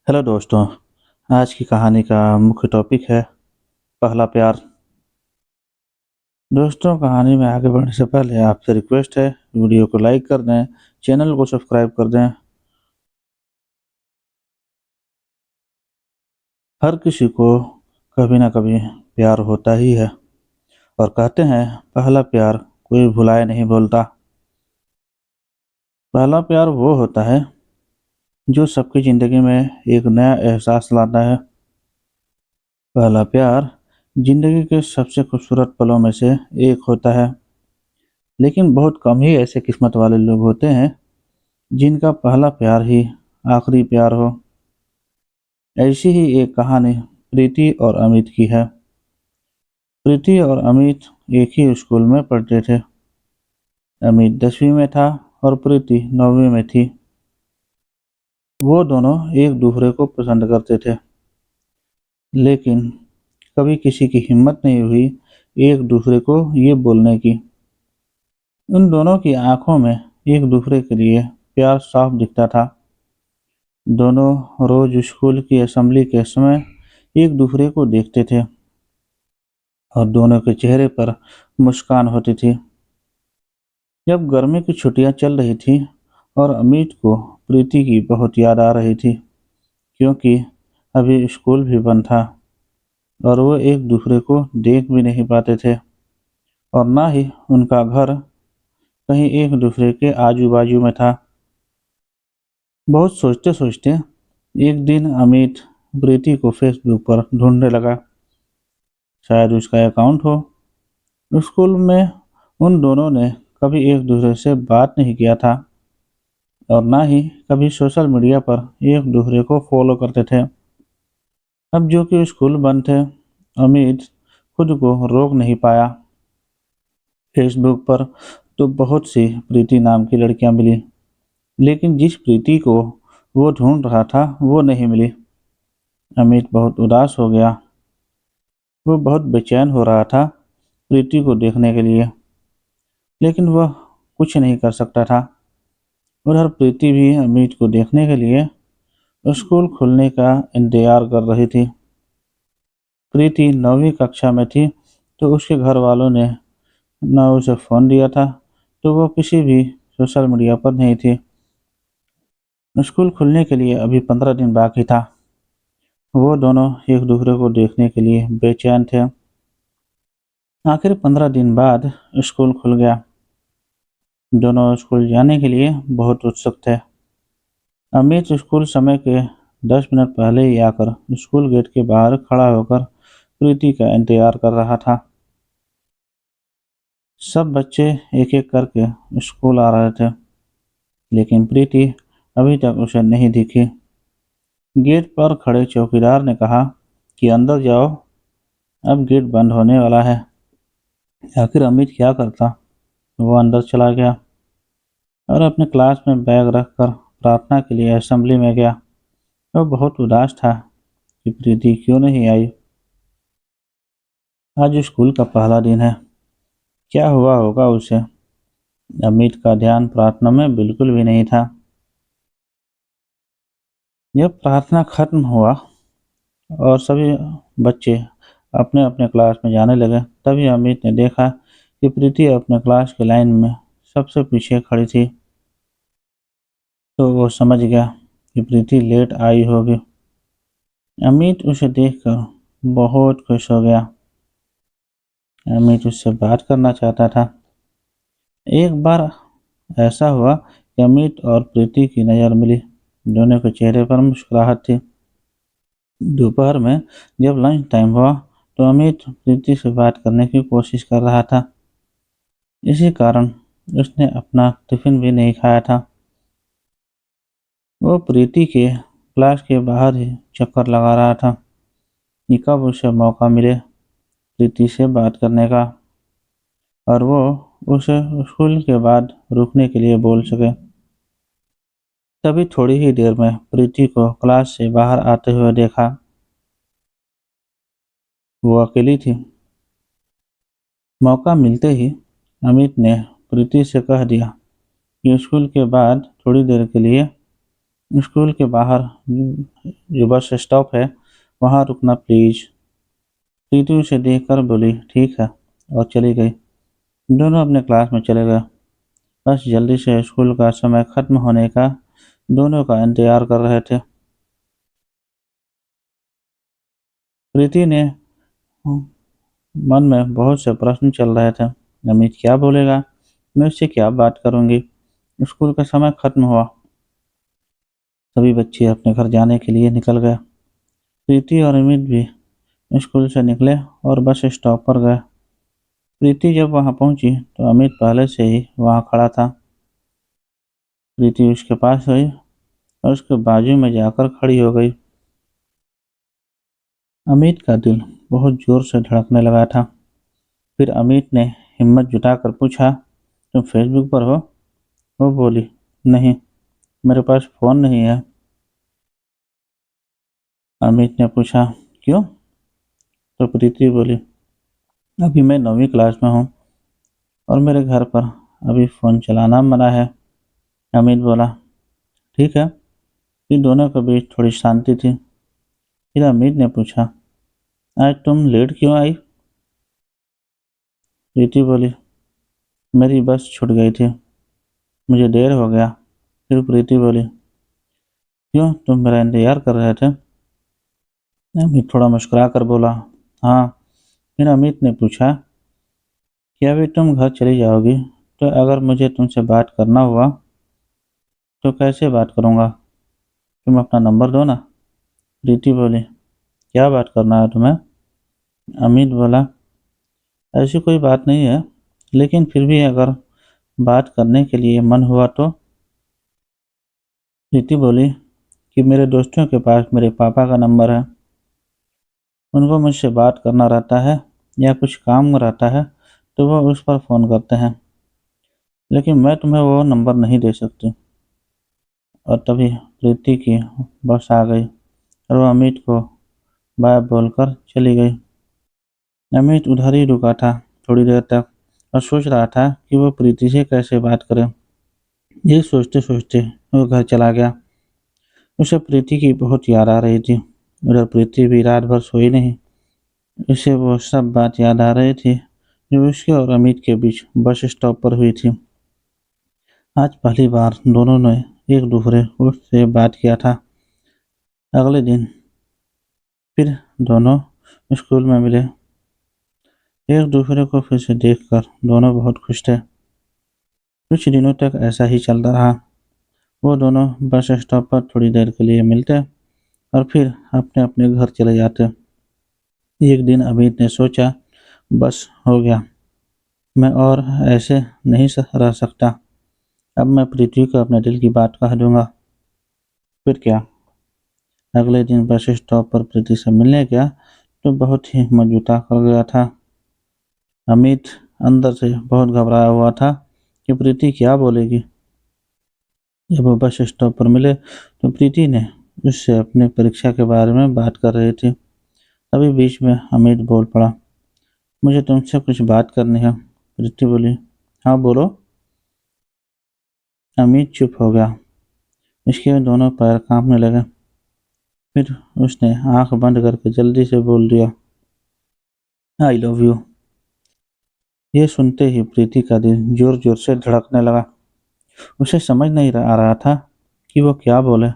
Hello दोस्तों, आज की कहानी का मुख्य टॉपिक है पहला प्यार। दोस्तों, कहानी में आगे बढ़ने से पहले आपसे रिक्वेस्ट है, वीडियो को लाइक कर दें, चैनल को सब्सक्राइब कर दें। हर किसी को कभी ना कभी प्यार होता ही है और कहते हैं पहला प्यार कोई भुलाए नहीं बोलता। पहला प्यार वो होता है जो सबकी ज़िंदगी में एक नया एहसास लाता है। पहला प्यार ज़िंदगी के सबसे खूबसूरत पलों में से एक होता है, लेकिन बहुत कम ही ऐसे किस्मत वाले लोग होते हैं जिनका पहला प्यार ही आखिरी प्यार हो। ऐसी ही एक कहानी प्रीति और अमित की है। प्रीति और अमित एक ही स्कूल में पढ़ते थे। अमित 10वीं में था और प्रीति 9वीं में थी। वो दोनों एक दूसरे को पसंद करते थे, लेकिन कभी किसी की हिम्मत नहीं हुई एक दूसरे को ये बोलने की। उन दोनों की आंखों में एक दूसरे के लिए प्यार साफ दिखता था। दोनों रोज स्कूल की असेंबली के समय एक दूसरे को देखते थे और दोनों के चेहरे पर मुस्कान होती थी। जब गर्मी की छुट्टियां चल रही थी और अमित को प्रीति की बहुत याद आ रही थी, क्योंकि अभी स्कूल भी बंद था और वो एक दूसरे को देख भी नहीं पाते थे और ना ही उनका घर कहीं एक दूसरे के आजू बाजू में था। बहुत सोचते सोचते एक दिन अमित प्रीति को फेसबुक पर ढूंढने लगा। शायद उसका अकाउंट हो। स्कूल में उन दोनों ने कभी एक दूसरे से बात नहीं किया था और ना ही कभी सोशल मीडिया पर एक दूसरे को फॉलो करते थे। अब जो कि स्कूल बंद थे, अमित खुद को रोक नहीं पाया। फेसबुक पर तो बहुत सी प्रीति नाम की लड़कियां मिली, लेकिन जिस प्रीति को वो ढूंढ रहा था वो नहीं मिली। अमित बहुत उदास हो गया। वो बहुत बेचैन हो रहा था प्रीति को देखने के लिए, लेकिन वह कुछ नहीं कर सकता था। उधर प्रीति भी अमित को देखने के लिए स्कूल खुलने का इंतजार कर रही थी। प्रीति 9वीं कक्षा में थी, तो उसके घर वालों ने न उसे फ़ोन दिया था, तो वो किसी भी सोशल मीडिया पर नहीं थी। स्कूल खुलने के लिए अभी 15 दिन बाकी था। वो दोनों एक दूसरे को देखने के लिए बेचैन थे। आखिर 15 दिन बाद स्कूल खुल गया। दोनों स्कूल जाने के लिए बहुत उत्सुक थे। अमित स्कूल समय के 10 मिनट पहले ही आकर स्कूल गेट के बाहर खड़ा होकर प्रीति का इंतजार कर रहा था। सब बच्चे एक एक करके स्कूल आ रहे थे, लेकिन प्रीति अभी तक उसे नहीं दिखी। गेट पर खड़े चौकीदार ने कहा कि अंदर जाओ, अब गेट बंद होने वाला है। आखिर अमित क्या करता। वो अंदर चला गया और अपने क्लास में बैग रखकर प्रार्थना के लिए असेंबली में गया। वो बहुत उदास था कि प्रीति क्यों नहीं आई। आज स्कूल का पहला दिन है, क्या हुआ होगा उसे। अमित का ध्यान प्रार्थना में बिल्कुल भी नहीं था। जब प्रार्थना खत्म हुआ और सभी बच्चे अपने अपने क्लास में जाने लगे, तभी अमित ने देखा कि प्रीति अपने क्लास की लाइन में सबसे पीछे खड़ी थी। तो वो समझ गया कि प्रीति लेट आई होगी। अमित उसे देखकर बहुत खुश हो गया। अमित उससे बात करना चाहता था। एक बार ऐसा हुआ कि अमित और प्रीति की नज़र मिली। दोनों के चेहरे पर मुस्कुराहट थी। दोपहर में जब लंच टाइम हुआ, तो अमित प्रीति से बात करने की कोशिश कर रहा था। इसी कारण उसने अपना टिफिन भी नहीं खाया था। वो प्रीति के क्लास के बाहर ही चक्कर लगा रहा था कि कब उसे मौका मिले प्रीति से बात करने का और वो उसे स्कूल के बाद रुकने के लिए बोल सके। तभी थोड़ी ही देर में प्रीति को क्लास से बाहर आते हुए देखा। वो अकेली थी। मौका मिलते ही अमित ने प्रीति से कह दिया कि स्कूल के बाद थोड़ी देर के लिए स्कूल के बाहर जो बस स्टॉप है वहाँ रुकना प्लीज। प्रीति उसे देखकर बोली ठीक है और चली गई। दोनों अपने क्लास में चले गए। बस जल्दी से स्कूल का समय खत्म होने का दोनों का इंतजार कर रहे थे। प्रीति ने मन में बहुत से प्रश्न चल रहे थे। अमित क्या बोलेगा, मैं उससे क्या बात करूंगी। स्कूल का समय खत्म हुआ। सभी बच्चे अपने घर जाने के लिए निकल गए। प्रीति और अमित भी स्कूल से निकले और बस स्टॉप पर गए। प्रीति जब वहां पहुंची तो अमित पहले से ही वहां खड़ा था। प्रीति उसके पास गई और उसके बाजू में जाकर खड़ी हो गई। अमित का दिल बहुत जोर से धड़कने लगा था। फिर अमित ने हिम्मत जुटाकर पूछा, तुम फेसबुक पर हो? वो बोली, नहीं, मेरे पास फोन नहीं है। अमित ने पूछा, क्यों? तो प्रीति बोली, अभी मैं 9वीं क्लास में हूँ और मेरे घर पर अभी फ़ोन चलाना मना है। अमित बोला, ठीक है। फिर दोनों के बीच थोड़ी शांति थी। फिर अमित ने पूछा, आज तुम लेट क्यों आई? प्रीति बोली, मेरी बस छूट गई थी, मुझे देर हो गया। फिर प्रीति बोली, क्यों, तुम मेरा इंतजार कर रहे थे? अमित थोड़ा मुस्कुरा कर बोला, हाँ। फिर अमित ने पूछा, क्या अभी तुम घर चली जाओगी? तो अगर मुझे तुमसे बात करना हुआ तो कैसे बात करूँगा? तुम अपना नंबर दो ना। प्रीति बोली, क्या बात करना है तुम्हें? अमित बोला, ऐसी कोई बात नहीं है, लेकिन फिर भी अगर बात करने के लिए मन हुआ तो। प्रीति बोली कि मेरे दोस्तों के पास मेरे पापा का नंबर है, उनको मुझसे बात करना रहता है या कुछ काम रहता है तो वो उस पर फ़ोन करते हैं, लेकिन मैं तुम्हें वो नंबर नहीं दे सकती। और तभी प्रीति की बस आ गई और वो अमित को बाय बोलकर चली गई। अमित उधर ही रुका था थोड़ी देर तक और सोच रहा था कि वो प्रीति से कैसे बात करे। ये सोचते सोचते वो घर चला गया। उसे प्रीति की बहुत याद आ रही थी। उधर प्रीति भी रात भर सोई नहीं। उसे वो सब बात याद आ रही थी जो उसके और अमित के बीच बस स्टॉप पर हुई थी। आज पहली बार दोनों ने एक दूसरे से बात किया था। अगले दिन फिर दोनों स्कूल में मिले। एक दूसरे को फिर से देखकर दोनों बहुत खुश थे। कुछ दिनों तक ऐसा ही चलता रहा। वो दोनों बस स्टॉप पर थोड़ी देर के लिए मिलते और फिर अपने अपने घर चले जाते। एक दिन अमित ने सोचा, बस हो गया, मैं और ऐसे नहीं रह सकता। अब मैं पृथ्वी को अपने दिल की बात कह दूंगा। फिर क्या, अगले दिन बस स्टॉप पर प्रीति से मिलने गया तो बहुत ही हिम्मत जुटा कर गया था। अमित अंदर से बहुत घबराया हुआ था कि प्रीति क्या बोलेगी। जब वो बस स्टॉप पर मिले तो प्रीति ने उससे अपनी परीक्षा के बारे में बात कर रही थी। तभी बीच में अमित बोल पड़ा, मुझे तुमसे कुछ बात करनी है। प्रीति बोली, हाँ बोलो। अमित चुप हो गया। उसके दोनों पैर कांपने लगे। फिर उसने आंख बंद करके जल्दी से बोल दिया, आई लव यू। ये सुनते ही प्रीति का दिल जोर जोर से धड़कने लगा। उसे समझ नहीं आ रहा था कि वो क्या बोले।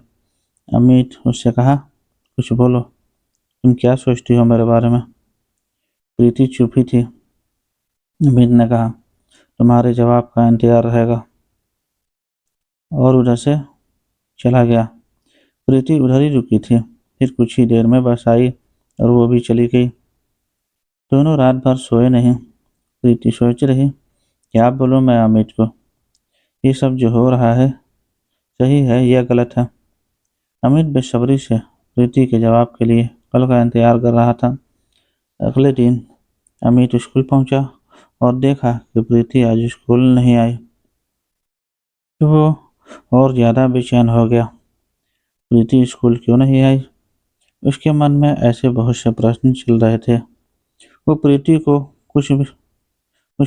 अमित उससे कहा, कुछ बोलो, तुम क्या सोचती हो मेरे बारे में? प्रीति चुप ही थी। अमित ने कहा, तुम्हारे जवाब का इंतजार रहेगा, और उधर से चला गया। प्रीति उधर ही रुकी थी। फिर कुछ ही देर में बस आई और वो भी चली गई। दोनों रात भर सोए नहीं। प्रीति सोच रही, क्या बोलूं मैं अमित को? ये सब जो हो रहा है सही है या गलत है? अमित बेसब्री से प्रीति के जवाब के लिए कल का इंतजार कर रहा था। अगले दिन अमित स्कूल पहुंचा और देखा कि प्रीति आज स्कूल नहीं आई। तो वो और ज़्यादा बेचैन हो गया। प्रीति स्कूल क्यों नहीं आई? उसके मन में ऐसे बहुत से प्रश्न चल रहे थे। वो प्रीति को कुछ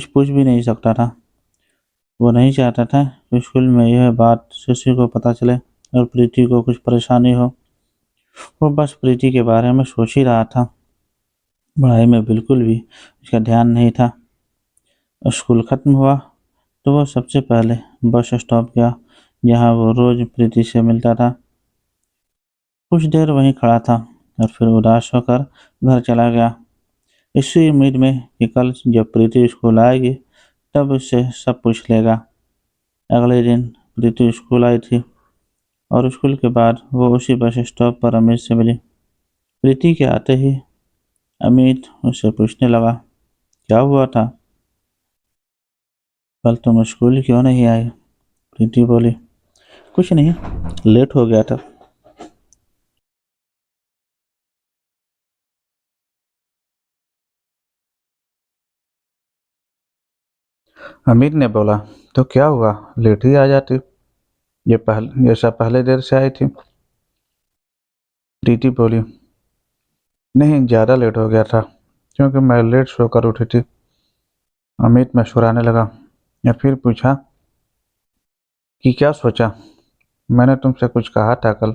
पूछ भी नहीं सकता था। वो नहीं चाहता था कि स्कूल में यह बात शशि को पता चले और प्रीति को कुछ परेशानी हो। वो बस प्रीति के बारे में सोच ही रहा था। पढ़ाई में बिल्कुल भी उसका ध्यान नहीं था। स्कूल खत्म हुआ तो वो सबसे पहले बस स्टॉप गया, जहाँ वो रोज प्रीति से मिलता था। कुछ देर वहीं खड़ा था और फिर उदास होकर घर चला गया, इसी उम्मीद में कि कल जब प्रीति स्कूल आएगी तब उससे सब पूछ लेगा। अगले दिन प्रीति स्कूल आई थी और स्कूल के बाद वो उसी बस स्टॉप पर अमित से मिली। प्रीति के आते ही अमित उससे पूछने लगा, क्या हुआ था? कल तुम स्कूल क्यों नहीं आई? प्रीति बोली, कुछ नहीं, लेट हो गया था। अमित ने बोला, तो क्या हुआ, लेट ही आ जाती, ये सब पहले देर से आई थी। प्रीति बोली, नहीं, ज़्यादा लेट हो गया था क्योंकि मैं लेट सोकर उठी थी। अमित मुस्कुराने लगा या फिर पूछा कि क्या सोचा, मैंने तुमसे कुछ कहा था कल?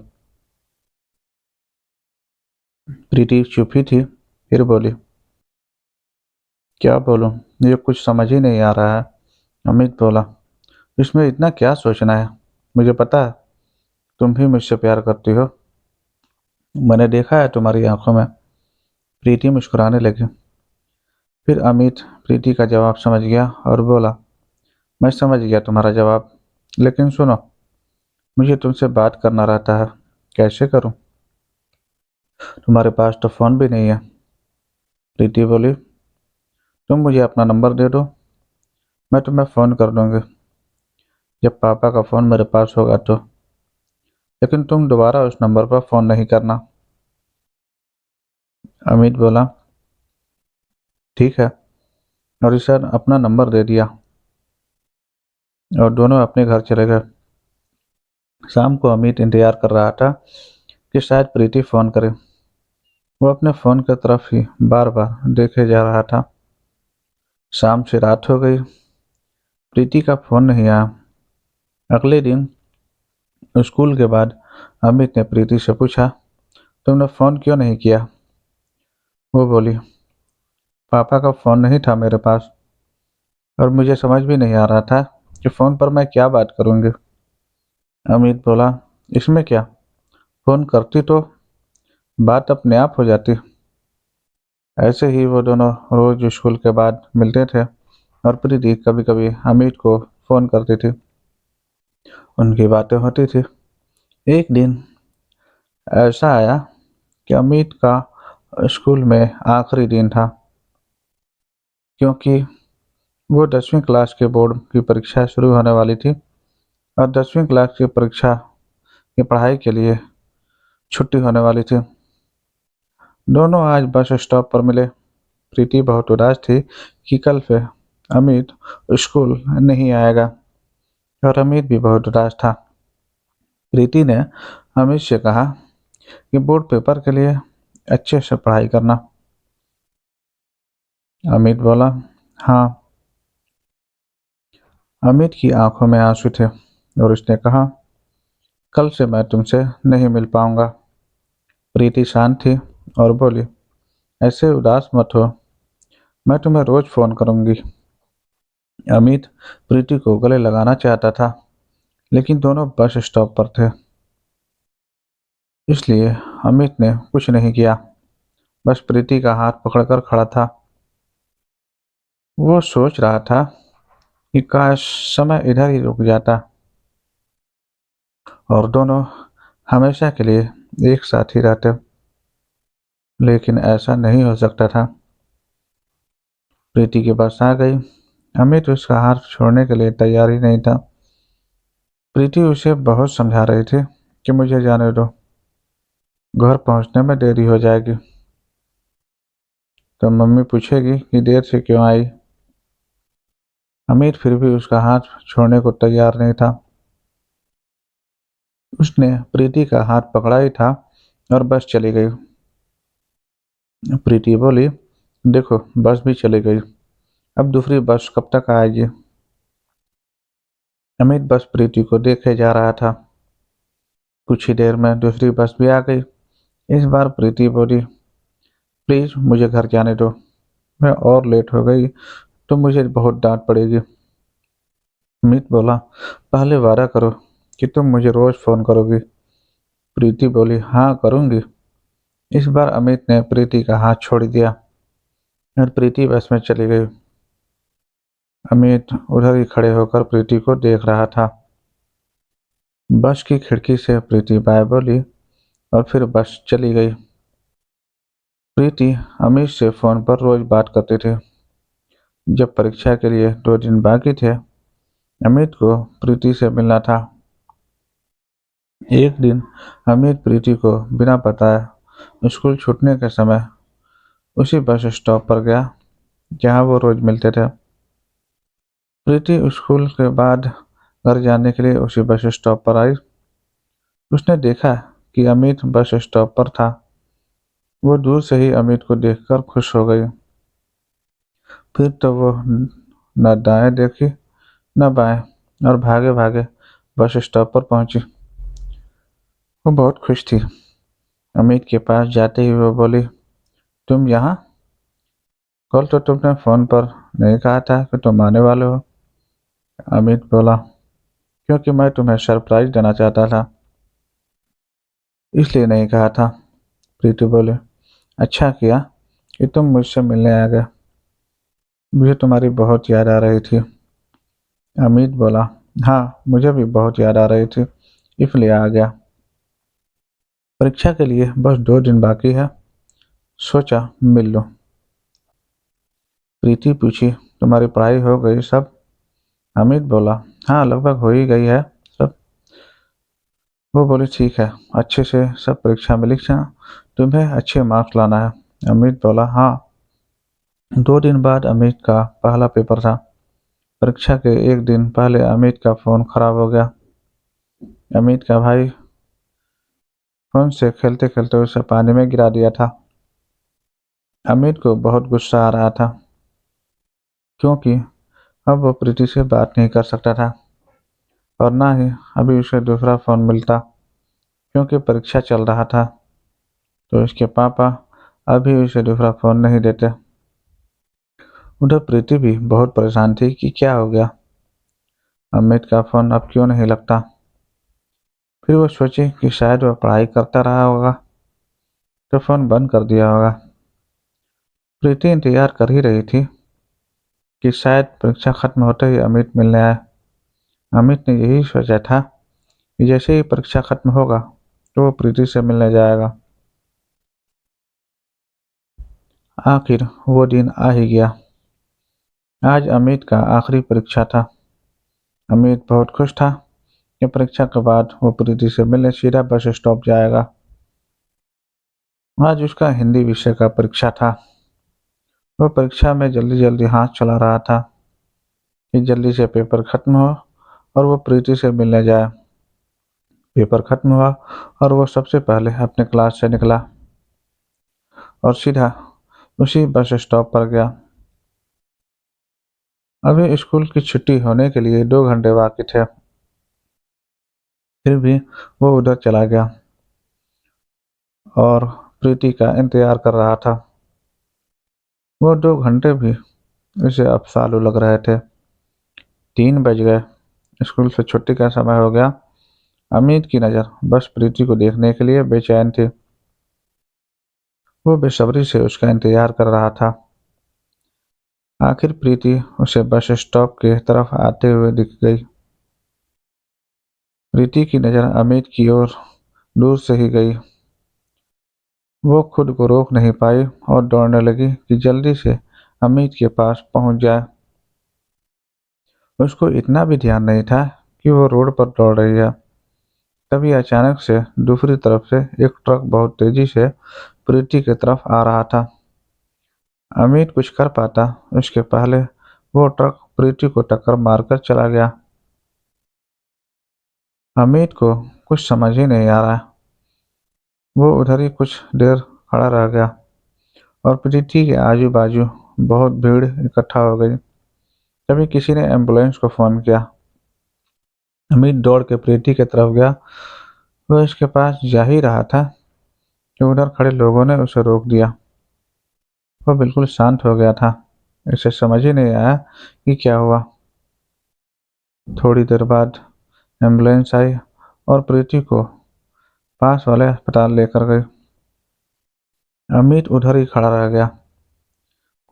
प्रीति चुप ही थी, फिर बोली, क्या बोलूं, ये कुछ समझ ही नहीं आ रहा है। अमित बोला, इसमें इतना क्या सोचना है, मुझे पता है तुम भी मुझसे प्यार करती हो, मैंने देखा है तुम्हारी आंखों में। प्रीति मुस्कुराने लगी। फिर अमित प्रीति का जवाब समझ गया और बोला, मैं समझ गया तुम्हारा जवाब, लेकिन सुनो, मुझे तुमसे बात करना रहता है, कैसे करूं? तुम्हारे पास तो फ़ोन भी नहीं है। प्रीति बोली, तुम मुझे अपना नंबर दे दो, मैं तुम्हें फ़ोन कर दूंगी जब पापा का फ़ोन मेरे पास होगा तो, लेकिन तुम दोबारा उस नंबर पर फ़ोन नहीं करना। अमित बोला, ठीक है, और इसे अपना नंबर दे दिया और दोनों अपने घर चले गए। शाम को अमित इंतजार कर रहा था कि शायद प्रीति फ़ोन करे। वो अपने फ़ोन की तरफ ही बार बार देखे जा रहा था। शाम से रात हो गई, प्रीति का फ़ोन नहीं आया। अगले दिन स्कूल के बाद अमित ने प्रीति से पूछा, तुमने फ़ोन क्यों नहीं किया? वो बोली, पापा का फ़ोन नहीं था मेरे पास और मुझे समझ भी नहीं आ रहा था कि फ़ोन पर मैं क्या बात करूंगी। अमित बोला, इसमें क्या, फ़ोन करती तो बात अपने आप हो जाती। ऐसे ही वो दोनों रोज स्कूल के बाद मिलते थे और प्रीति कभी कभी अमित को फ़ोन करती थी, उनकी बातें होती थी। एक दिन ऐसा आया कि अमित का स्कूल में आखिरी दिन था, क्योंकि वो 10वीं क्लास के बोर्ड की परीक्षा शुरू होने वाली थी और 10वीं क्लास की परीक्षा की पढ़ाई के लिए छुट्टी होने वाली थी। दोनों आज बस स्टॉप पर मिले। प्रीति बहुत उदास थी कि कल से अमित स्कूल नहीं आएगा और अमित भी बहुत उदास था। प्रीति ने अमित से कहा कि बोर्ड पेपर के लिए अच्छे से पढ़ाई करना। अमित बोला, हाँ। अमित की आंखों में आंसू थे और उसने कहा, कल से मैं तुमसे नहीं मिल पाऊंगा। प्रीति शांत थी और बोली, ऐसे उदास मत हो, मैं तुम्हें रोज फोन करूंगी। अमित प्रीति को गले लगाना चाहता था, लेकिन दोनों बस स्टॉप पर थे, इसलिए अमित ने कुछ नहीं किया, बस प्रीति का हाथ पकड़कर खड़ा था। वो सोच रहा था कि काश समय इधर ही रुक जाता और दोनों हमेशा के लिए एक साथ ही रहते, लेकिन ऐसा नहीं हो सकता था। प्रीति की बस आ गई। अमित उसका हाथ छोड़ने के लिए तैयार ही नहीं था। प्रीति उसे बहुत समझा रही थी कि मुझे जाने दो, घर पहुंचने में देरी हो जाएगी तो मम्मी पूछेगी कि देर से क्यों आई। अमित फिर भी उसका हाथ छोड़ने को तैयार नहीं था। उसने प्रीति का हाथ पकड़ा ही था और बस चली गई। प्रीति बोली, देखो बस भी चली गई, अब दूसरी बस कब तक आएगी? अमित बस प्रीति को देखे जा रहा था। कुछ ही देर में दूसरी बस भी आ गई। इस बार प्रीति बोली, प्लीज मुझे घर जाने दो, मैं और लेट हो गई तो मुझे बहुत डांट पड़ेगी। अमित बोला, पहले वादा करो कि तुम मुझे रोज फोन करोगी। प्रीति बोली, हाँ करूंगी। इस बार अमित ने प्रीति का हाथ छोड़ दिया और प्रीति बस में चली गई। अमित उधर ही खड़े होकर प्रीति को देख रहा था। बस की खिड़की से प्रीति बाय बोली और फिर बस चली गई। प्रीति अमित से फोन पर रोज बात करती थी। जब परीक्षा के लिए 2 दिन बाकी थे, अमित को प्रीति से मिलना था। एक दिन अमित प्रीति को बिना बताए स्कूल छूटने के समय उसी बस स्टॉप पर गया जहां वो रोज मिलते थे। प्रीति स्कूल के बाद घर जाने के लिए उसी बस स्टॉप पर आई। उसने देखा कि अमित बस स्टॉप पर था। वो दूर से ही अमित को देखकर खुश हो गई। फिर तो वो न दाएं देखी न बाएं और भागे भागे बस स्टॉप पर पहुंची। वो बहुत खुश थी। अमित के पास जाते ही वो बोली, तुम यहाँ? कल तो तुमने फोन पर नहीं कहा था कि तुम आने वाले हो। अमित बोला, क्योंकि मैं तुम्हें सरप्राइज देना चाहता था, इसलिए नहीं कहा था। प्रीति बोले, अच्छा किया कि तुम मुझसे मिलने आ गए, मुझे तुम्हारी बहुत याद आ रही थी। अमित बोला, हाँ मुझे भी बहुत याद आ रही थी, इसलिए आ गया। परीक्षा के लिए बस 2 दिन बाकी है, सोचा मिल लो। प्रीति पूछी, तुम्हारी पढ़ाई हो गई सब? अमित बोला, हाँ लगभग हो ही गई है सब। वो बोली, ठीक है, अच्छे से सब परीक्षा में लिखना, तुम्हें अच्छे मार्क्स लाना है। अमित बोला, हाँ। 2 दिन बाद अमित का पहला पेपर था। परीक्षा के एक दिन पहले अमित का फोन खराब हो गया। अमित का भाई फोन से खेलते खेलते उसे पानी में गिरा दिया था। अमित को बहुत गुस्सा आ रहा था, क्योंकि अब वो प्रीति से बात नहीं कर सकता था और ना ही अभी उसे दूसरा फोन मिलता, क्योंकि परीक्षा चल रहा था। तो उसके पापा अभी उसे दूसरा फोन नहीं देते। उधर प्रीति भी बहुत परेशान थी कि क्या हो गया, अमित का फोन अब क्यों नहीं लगता। फिर वो सोची कि शायद वह पढ़ाई करता रहा होगा तो फोन बंद कर दिया होगा। प्रीति इंतजार कर ही रही थी कि शायद परीक्षा खत्म होते ही अमित मिलने आए। अमित ने यही सोचा था कि जैसे ही परीक्षा खत्म होगा तो वो प्रीति से मिलने जाएगा। आखिर वो दिन आ ही गया। आज अमित का आखिरी परीक्षा था। अमित बहुत खुश था कि परीक्षा के बाद वो प्रीति से मिलने सीधा बस स्टॉप जाएगा। आज उसका हिंदी विषय का परीक्षा था। वो परीक्षा में जल्दी जल्दी हाथ चला रहा था कि जल्दी से पेपर खत्म हो और वो प्रीति से मिलने जाए। पेपर खत्म हुआ और वो सबसे पहले अपने क्लास से निकला और सीधा उसी बस स्टॉप पर गया। अभी स्कूल की छुट्टी होने के लिए 2 घंटे बाकी थे। फिर भी वो उधर चला गया और प्रीति का इंतजार कर रहा था। वो 2 घंटे भी उसे अब सालों लग रहे थे। 3 बज गए, स्कूल से छुट्टी का समय हो गया। अमित की नज़र बस प्रीति को देखने के लिए बेचैन थी। वो बेसब्री से उसका इंतजार कर रहा था। आखिर प्रीति उसे बस स्टॉप के तरफ आते हुए दिख गई। प्रीति की नज़र अमित की ओर दूर से ही गई। वो खुद को रोक नहीं पाई और दौड़ने लगी कि जल्दी से अमित के पास पहुंच जाए। उसको इतना भी ध्यान नहीं था कि वो रोड पर दौड़ रही है। तभी अचानक से दूसरी तरफ से एक ट्रक बहुत तेजी से प्रीति की तरफ आ रहा था। अमित कुछ कर पाता उसके पहले वो ट्रक प्रीति को टक्कर मारकर चला गया। अमित को कुछ समझ ही नहीं आ रहा। वो उधर ही कुछ देर खड़ा रह गया और प्रीति के आजू बाजू बहुत भीड़ इकट्ठा हो गई। तभी किसी ने एम्बुलेंस को फोन किया। अमित दौड़ के प्रीति की तरफ गया। वह इसके पास जा ही रहा था कि उधर खड़े लोगों ने उसे रोक दिया। वह बिल्कुल शांत हो गया था। इसे समझ ही नहीं आया कि क्या हुआ। थोड़ी देर बाद एम्बुलेंस आई और प्रीति को पास वाले अस्पताल लेकर गई। अमित उधर ही खड़ा रह गया।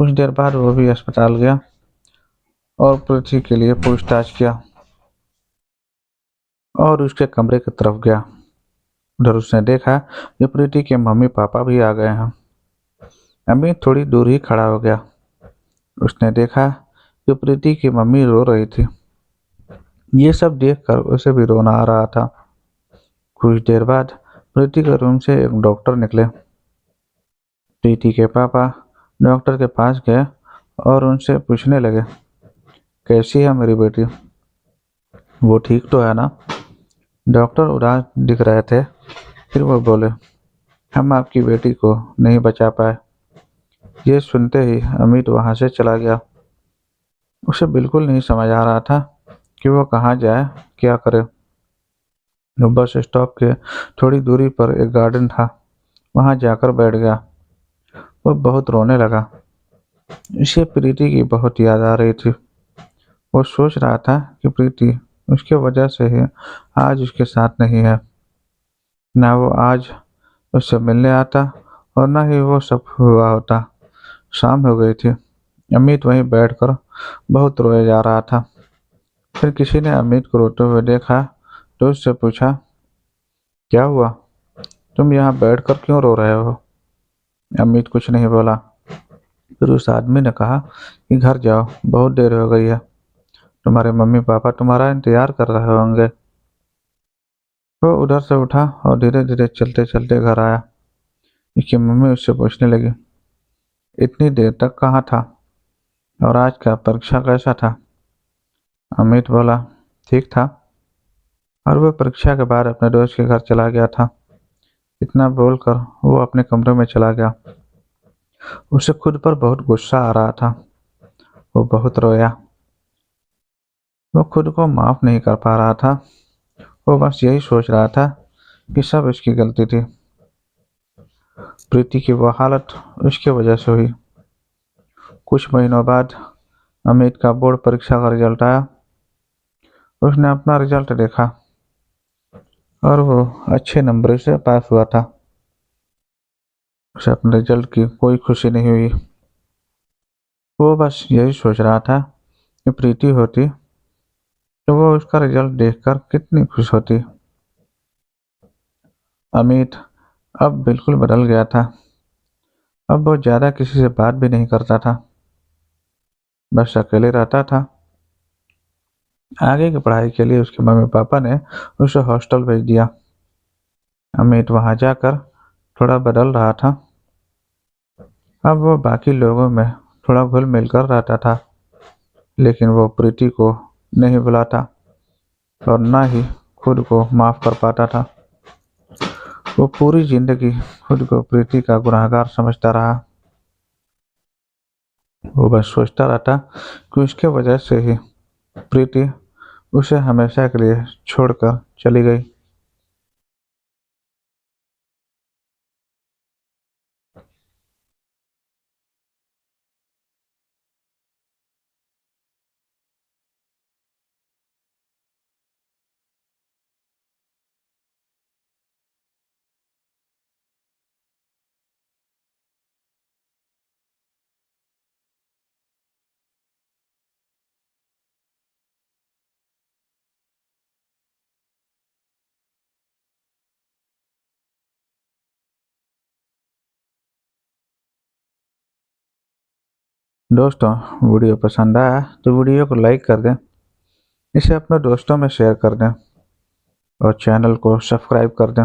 कुछ देर बाद वो भी अस्पताल गया और पृथ्वी के लिए पूछताछ किया और उसके कमरे की तरफ गया। उधर उसने देखा कि प्रीति के मम्मी पापा भी आ गए हैं। अमित थोड़ी दूर ही खड़ा हो गया। उसने देखा कि प्रीति की मम्मी रो रही थी। ये सब देखकर उसे भी रोना आ रहा था। कुछ देर बाद प्रीति के रूम से एक डॉक्टर निकले। प्रीति के पापा डॉक्टर के पास गए और उनसे पूछने लगे, कैसी है मेरी बेटी? वो ठीक तो है ना? डॉक्टर उदास दिख रहे थे। फिर वो बोले, हम आपकी बेटी को नहीं बचा पाए। ये सुनते ही अमित वहां से चला गया। उसे बिल्कुल नहीं समझ आ रहा था कि वो कहाँ जाए, क्या करे। वो बस स्टॉप के थोड़ी दूरी पर एक गार्डन था। वहां जाकर बैठ गया। वो बहुत रोने लगा। इसे प्रीति की बहुत याद आ रही थी। वो सोच रहा था कि प्रीति उसके वजह से ही आज उसके साथ नहीं है। ना वो आज उससे मिलने आता और ना ही वो सब हुआ होता। शाम हो गई थी। अमित वहीं बैठकर बहुत रोए जा रहा था। फिर किसी ने अमित को रोते हुए देखा तो उससे पूछा, क्या हुआ? तुम यहाँ बैठकर क्यों रो रहे हो? अमित कुछ नहीं बोला। फिर उस आदमी ने कहा कि घर जाओ, बहुत देर हो गई है। तुम्हारे मम्मी पापा तुम्हारा इंतजार कर रहे होंगे। वो उधर से उठा और धीरे धीरे चलते चलते घर आया। उसकी मम्मी उससे पूछने लगी, इतनी देर तक कहाँ था और आज का परीक्षा कैसा था? अमित बोला, ठीक था। और वह परीक्षा के बाद अपने दोस्त के घर चला गया था। इतना बोलकर वो अपने कमरे में चला गया। उसे खुद पर बहुत गुस्सा आ रहा था। वो बहुत रोया। वो खुद को माफ नहीं कर पा रहा था। वो बस यही सोच रहा था कि सब उसकी गलती थी। प्रीति की वो हालत उसकी वजह से हुई। कुछ महीनों बाद अमित का बोर्ड परीक्षा का रिजल्ट आया। उसने अपना रिजल्ट देखा और वो अच्छे नंबर से पास हुआ था। उसे अपने रिजल्ट की कोई खुशी नहीं हुई। वो बस यही सोच रहा था कि प्रीति होती तो वो उसका रिजल्ट देखकर कितनी खुश होती। अमित अब बिल्कुल बदल गया था। अब वो ज्यादा किसी से बात भी नहीं करता था। बस अकेले रहता था। आगे की पढ़ाई के लिए उसके मम्मी पापा ने उसे हॉस्टल भेज दिया। अमित वहां जाकर थोड़ा बदल रहा था। अब वो बाकी लोगों में थोड़ा घुल मिल कर रहता था, लेकिन वो प्रीति को नहीं बुलाता और ना ही खुद को माफ कर पाता था। वो पूरी जिंदगी खुद को प्रीति का गुनहगार समझता रहा। वो बस सोचता रहता कि उसके वजह से ही प्रीति उसे हमेशा के लिए छोड़कर चली गई। दोस्तों, वीडियो पसंद आया तो वीडियो को लाइक कर दें, इसे अपने दोस्तों में शेयर कर दें और चैनल को सब्सक्राइब कर दें।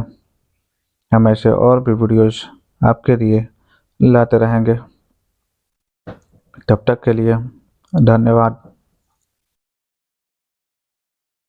हम ऐसे और भी वीडियोस आपके लिए लाते रहेंगे। तब तक के लिए धन्यवाद।